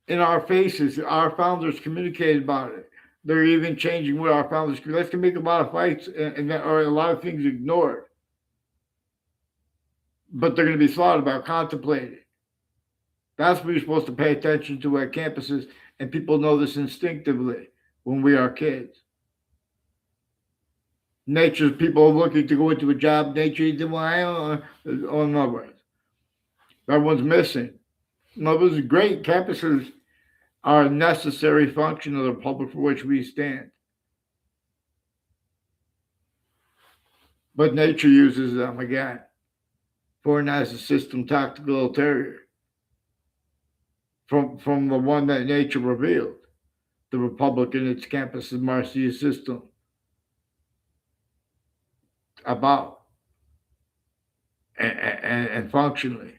in our faces. Our founders communicated about it. They're even changing what our founders. That can make a lot of fights or a lot of things ignored, but they're going to be thought about, contemplated. That's what you're supposed to pay attention to at campuses, and people know this instinctively when we are kids. Nature's people looking to go into a job. Nature, in other words, everyone's missing. In other words, great campuses are a necessary function of the republic for which we stand. But nature uses them again for an as a system tactical ulterior from the one that nature revealed, the republic and its campus's Marcia system, about and functionally.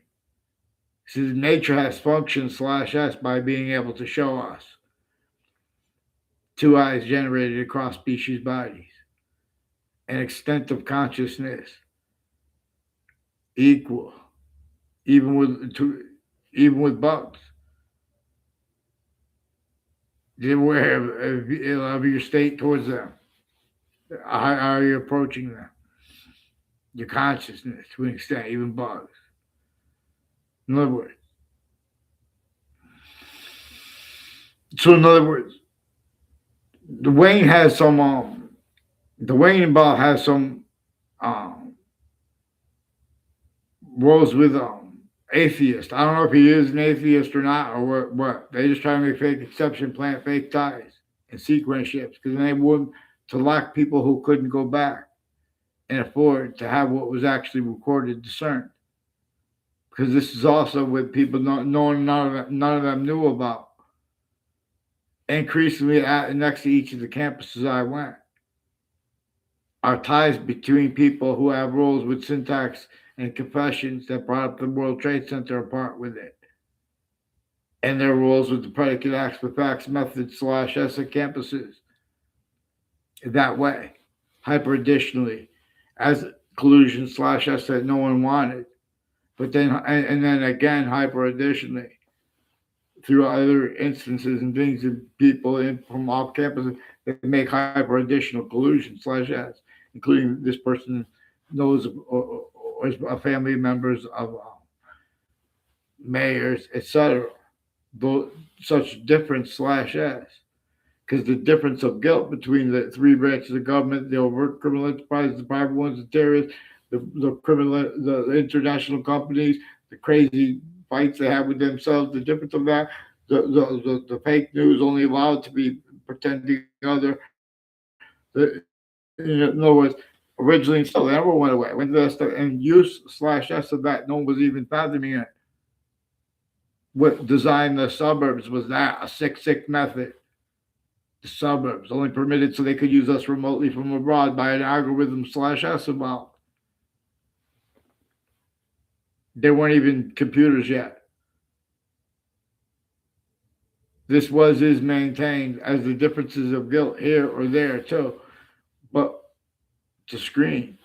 See, nature has function slash S by being able to show us two eyes generated across species bodies, an extent of consciousness equal, even with bugs. You're aware of your state towards them. How are you approaching them? Your consciousness to an extent, even bugs. In other words, the Wayne has some. The Wayne and Ball has some roles with atheist. I don't know if he is an atheist or not, or what. They just try to make fake exception, plant fake ties. and sequence ships because they wanted to lock people who couldn't go back and afford to have what was actually recorded discerned. Because this is also what people knowing none of them knew about. Increasingly, next to each of the campuses I went, are ties between people who have roles with syntax and confessions that brought up the World Trade Center apart with it, and their roles with the predicate acts with facts method slash essay campuses that way, hyper additionally, as collusion slash essay no one wanted, but then and then again hyper additionally through other instances and things of people from off campus that make hyper additional collusion slash s, including this person knows or is a family members of mayors, etc. Though such difference slash s. Because the difference of guilt between the three branches of government, the overt criminal enterprises, the private ones, the terrorists, the international companies, the crazy fights they have with themselves, the difference of that, the fake news only allowed to be pretending other. In other words, originally still, they never went away. When the stuff and use slash s of that, no one was even fathoming it. What designed the suburbs was that a sick method. The suburbs only permitted so they could use us remotely from abroad by an algorithm slash s about. There weren't even computers yet. This is maintained as the differences of guilt here or there too, but to screen.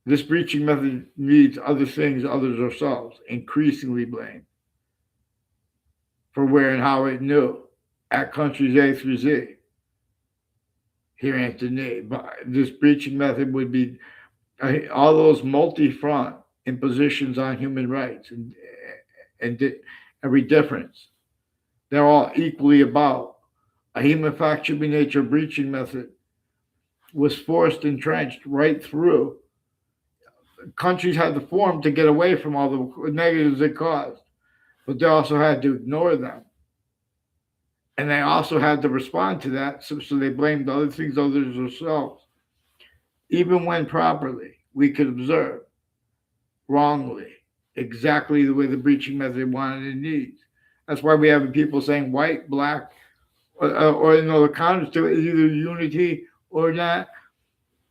This breaching method needs other things, others ourselves, increasingly blamed for where and how it knew at countries A through Z. Here Anthony, but this breaching method would be all those multi-front impositions on human rights and every difference. They're all equally about a human fact should be nature breaching method was forced entrenched right through. Countries had to form to get away from all the negatives it caused, but they also had to ignore them. And they also had to respond to that, so they blamed other things other than themselves. Even when properly, we could observe wrongly exactly the way the breaching method wanted and needs. That's why we have people saying white, black, or the counters to it is either unity or not.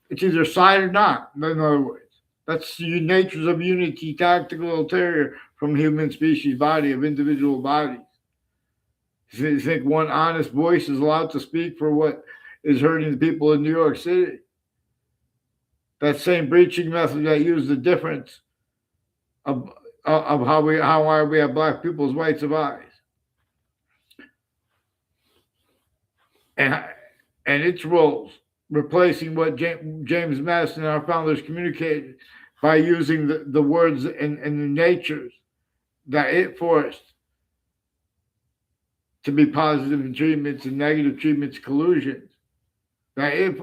It's either side or not. In other words, that's the natures of unity, tactical ulterior from human species body of individual bodies. You think one honest voice is allowed to speak for what is hurting the people in New York City? That same breaching method that used the difference of how we have black people's rights of eyes, and its roles, replacing what James Madison and our founders communicated by using the words and the natures that it forced to be positive treatments and negative treatments, collusions that it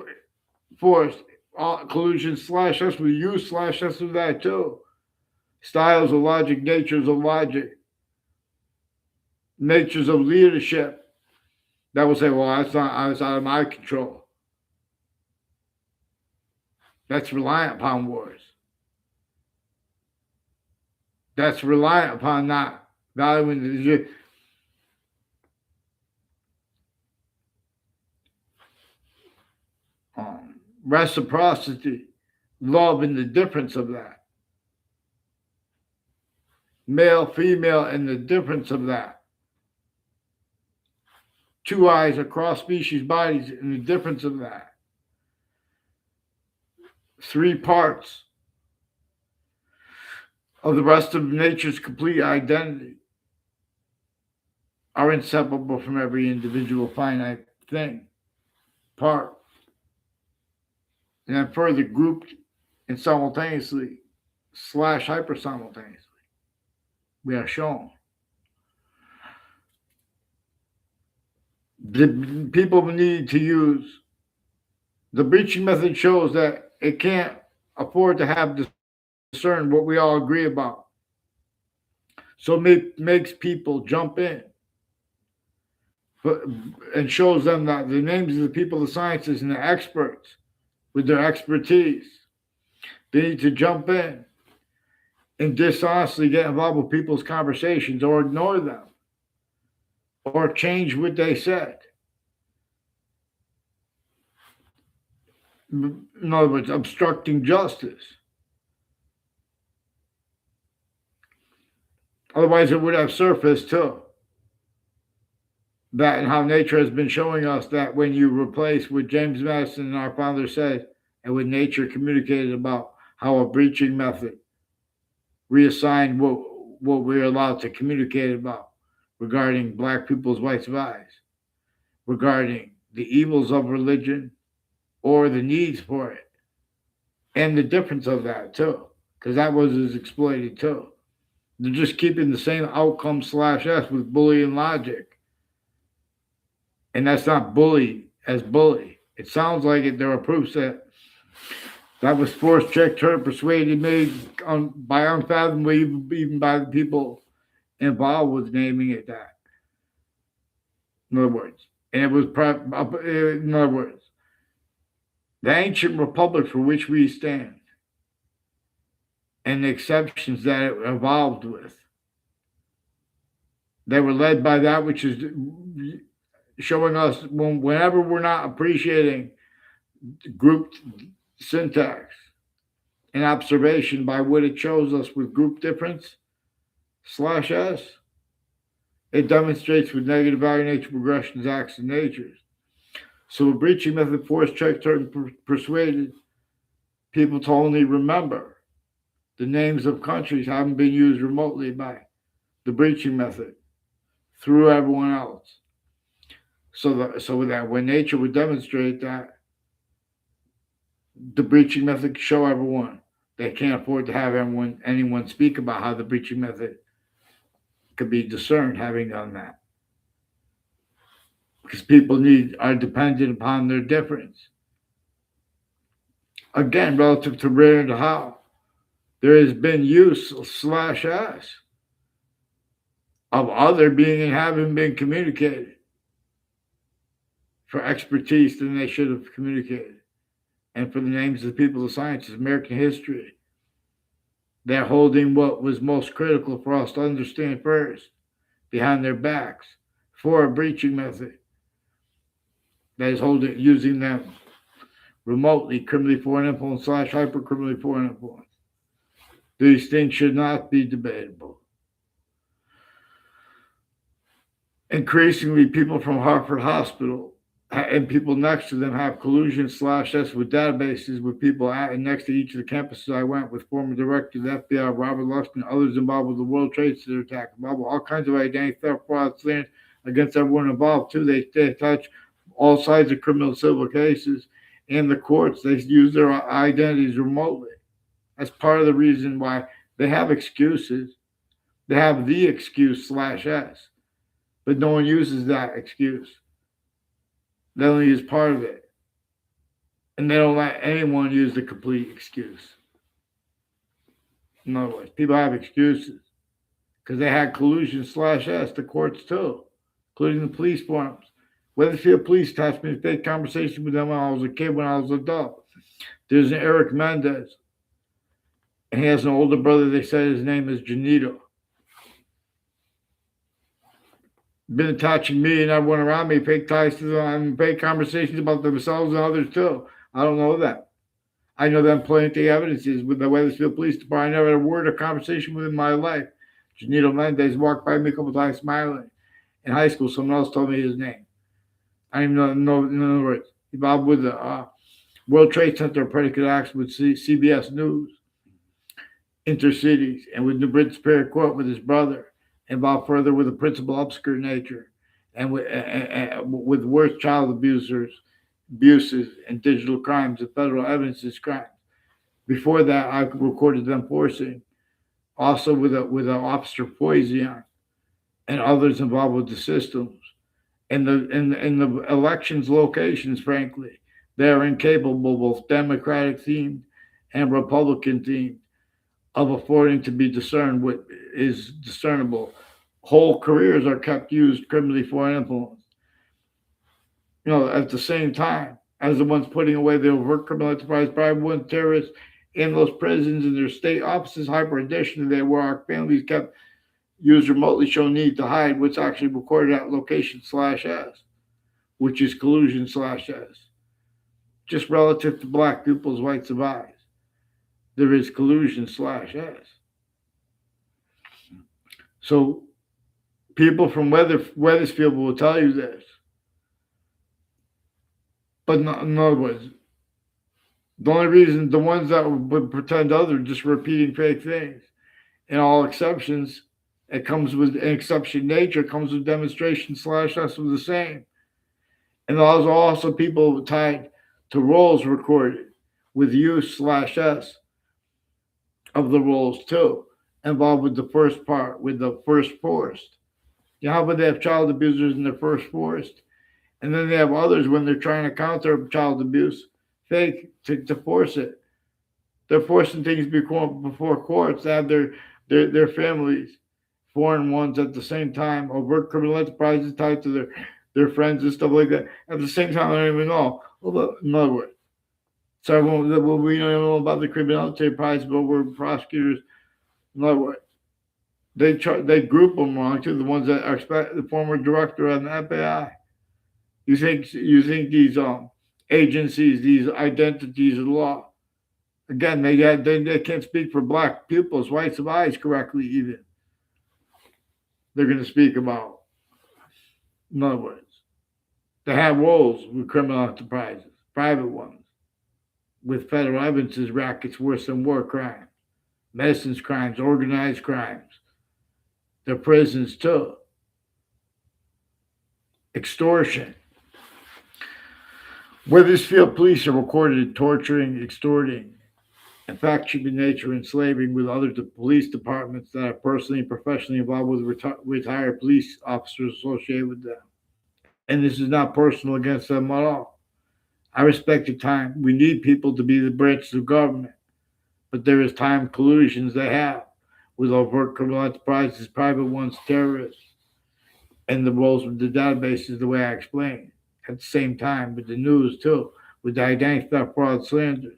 forced all collusion slash us with you slash us with that too. Styles of logic, natures of logic, natures of leadership that will say, well, that's out of my control. That's reliant upon wars. That's reliant upon not valuing the reciprocity, love, and the difference of that. Male, female, and the difference of that. Two eyes across species bodies and the difference of that. Three parts of the rest of nature's complete identity are inseparable from every individual finite thing, part, and then further grouped and simultaneously slash hyper simultaneously. We are shown. The people need to use the breaching method shows that it can't afford to have discerned what we all agree about. So it makes people jump in but, and shows them that the names of the people, the scientists, and the experts with their expertise. They need to jump in and dishonestly get involved with people's conversations or ignore them or change what they said. In other words, obstructing justice. Otherwise, it would have surfaced too. That and how nature has been showing us that when you replace what James Madison and our founder said, and what nature communicated about how a breaching method reassigned what we're allowed to communicate about regarding black people's rights of eyes, regarding the evils of religion or the needs for it, and the difference of that too, because that was exploited too. They're just keeping the same outcome slash S with bully and logic. And that's not bully as bully. It sounds like it. There are proofs that was forced, checked, hurt, persuaded, made by unfathomable, even by the people involved with naming it that. In other words, and it was, in other words, the ancient republic for which we stand and the exceptions that it evolved with, they were led by that which is showing us whenever we're not appreciating group syntax and observation by what it shows us with group difference slash S, it demonstrates with negative value nature progressions, acts, and natures. So a breaching method forced, checked, and persuaded people to only remember the names of countries haven't been used remotely by the breaching method through everyone else. So that when nature would demonstrate that the breaching method could show everyone they can't afford to have anyone speak about how the breaching method could be discerned having done that. Because people are dependent upon their difference. Again, relative to where and how, there has been use slash S of other being and having been communicated for expertise than they should have communicated. And for the names of the people of science, American history, they're holding what was most critical for us to understand first behind their backs for a breaching method that is using them remotely, criminally foreign influence slash hyper criminally foreign influence. These things should not be debatable. Increasingly, people from Hartford Hospital and people next to them have collusion slash S with databases with people at and next to each of the campuses I went with former director of the FBI, Robert Luxman, others involved with the World Trade Center attack, involved with all kinds of identity theft, fraud, slanders against everyone involved too. They touch all sides of criminal and civil cases and the courts. They use their identities remotely. That's part of the reason why they have excuses. They have the excuse slash S, but no one uses that excuse. They only use part of it. And they don't let anyone use the complete excuse. In other words, people have excuses because they had collusion slash S, the courts too, including the police forums. Weatherfield Police attached me to fake conversation with them when I was a kid, when I was an adult. There's an Eric Mendez, and he has an older brother. They said his name is Janito. Been attaching me and everyone around me, fake ties to them, and fake conversations about themselves and others too. I don't know that. I know them plenty of evidences with the Weathersfield Police Department. I never had a word or conversation with him in my life. Janito Mendez walked by me a couple times smiling. In high school, someone else told me his name. I didn't even know, in other words, involved with the World Trade Center predicate acts with CBS News, Intercities, and with New Britain Superior Court with his brother, involved further with a principal obscure nature, and with worse child abuses, and digital crimes and federal evidences crimes. Before that, I recorded them forcing, also with an officer Poison and others involved with the systems. In the elections locations, frankly, they are incapable, both Democratic themed and Republican themed, of affording to be discerned what is discernible. Whole careers are kept used criminally foreign influence. at the same time as the ones putting away the overt criminal enterprise, private ones, terrorists in those prisons and their state offices. Hyper additionally, they where our families kept used remotely show need to hide what's actually recorded at location/s, which is collusion/s. Just relative to black people's rights of eyes, there is collusion/s. So people from Weathersfield will tell you this. But in other words, the only reason the ones that would pretend other just repeating fake things, in all exceptions, it comes with an exception nature, comes with demonstration/us of the same. And those are also people tied to roles recorded with use/s of the roles too, involved with the first part, with the first forced. You know how would they have child abusers in their first forced? And then they have others when they're trying to counter child abuse, fake to force it. They're forcing things before courts to have their families, foreign ones at the same time, overt criminal enterprises tied to their friends and stuff like that. At the same time, I don't even know. In other words, so we don't know about the criminal enterprise, but we're prosecutors. In other words, they group them wrong to the ones that are the former director of the FBI. You think these agencies, these identities of law, again, they can't speak for black people's rights of eyes correctly even. They're going to speak about, in other words, they have roles with criminal enterprises, private ones, with federal evidences rackets worse than war crimes, medicines crimes, organized crimes. Their prisons too. Extortion. Weathersfield police are recorded torturing, extorting, and fact-cheating nature enslaving with other police departments that are personally and professionally involved with retired police officers associated with them. And this is not personal against them at all. I respect the time. We need people to be the branches of government, but there is time collusions they have with overt criminal enterprises, private ones, terrorists, and the roles of the databases the way I explained. At the same time, with the news too, with the identity theft, fraud, slander.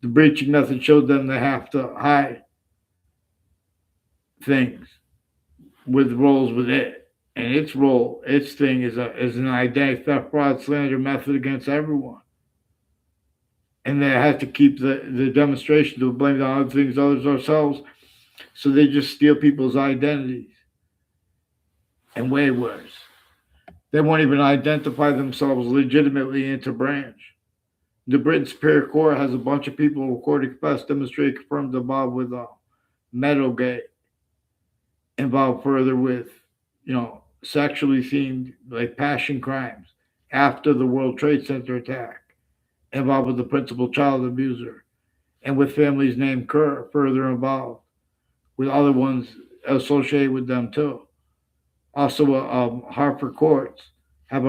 The breaching method showed them they have to hide things with roles with it. And its thing is an identity theft, fraud, slander method against everyone. And they have to keep the demonstration to blame it on other things, others ourselves. So they just steal people's identities. And way worse, they won't even identify themselves legitimately into branch. The Britain Superior Court has a bunch of people recorded, confessed, demonstrated, confirmed involved with Meadowgate, involved further with, sexually themed, like passion crimes after the World Trade Center attack, involved with the principal child abuser, and with families named Kerr further involved, with other ones associated with them too. Also, Hartford courts have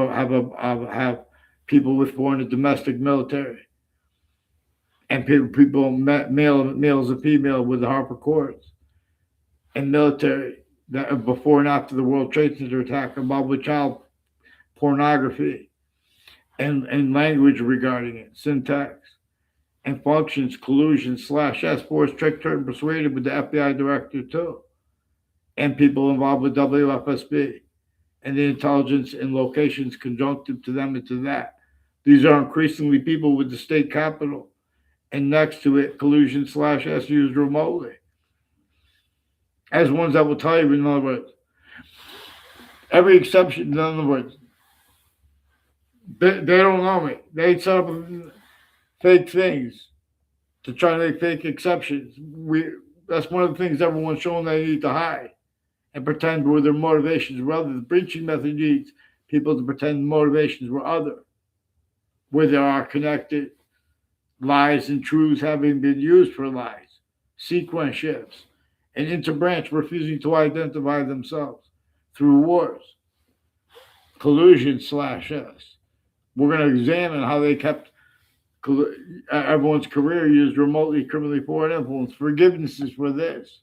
people with foreign and domestic military, and people males and female with the Hartford courts and military that before and after the World Trade Center attack involved with child pornography and language regarding it, syntax and functions, collusion/s, forced, tricked, turned, persuaded with the FBI director too, and people involved with WFSB and the intelligence and locations conjunctive to them and to that. These are increasingly people with the state capital and next to it, collusion/s used remotely. As ones that will tell you, in other words, every exception, in other words, they don't know me. They set up fake things to try to make fake exceptions. That's one of the things everyone's showing they need to hide and pretend were their motivations were other. The breaching method needs people to pretend motivations were other, where there are connected lies and truths having been used for lies, sequence shifts, and interbranch refusing to identify themselves through wars, collusion/s. We're going to examine how they kept everyone's career used remotely criminally foreign influence. Forgivenesses for this.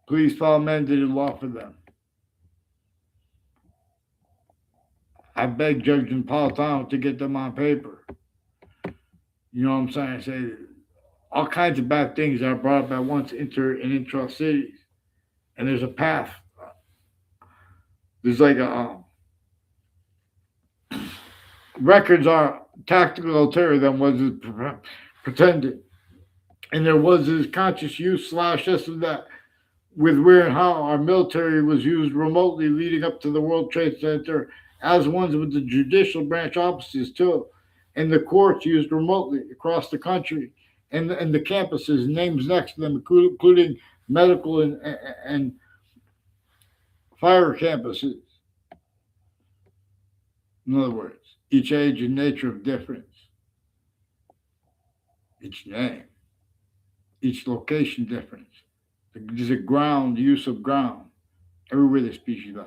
Please follow mandated law for them. I begged Judge Napolitano to get them on paper. You know what I'm saying? I say all kinds of bad things are brought up at once inter and intra cities, and there's a path. There's like a records are tactical terror than was pretended, and there was this conscious use slash this and that with where and how our military was used remotely leading up to the World Trade Center, as ones with the judicial branch offices too, and the courts used remotely across the country, and the campuses, names next to them, including medical and fire campuses. In other words, each age and nature of difference, each name, each location difference. There's a ground, use of ground, everywhere there's species of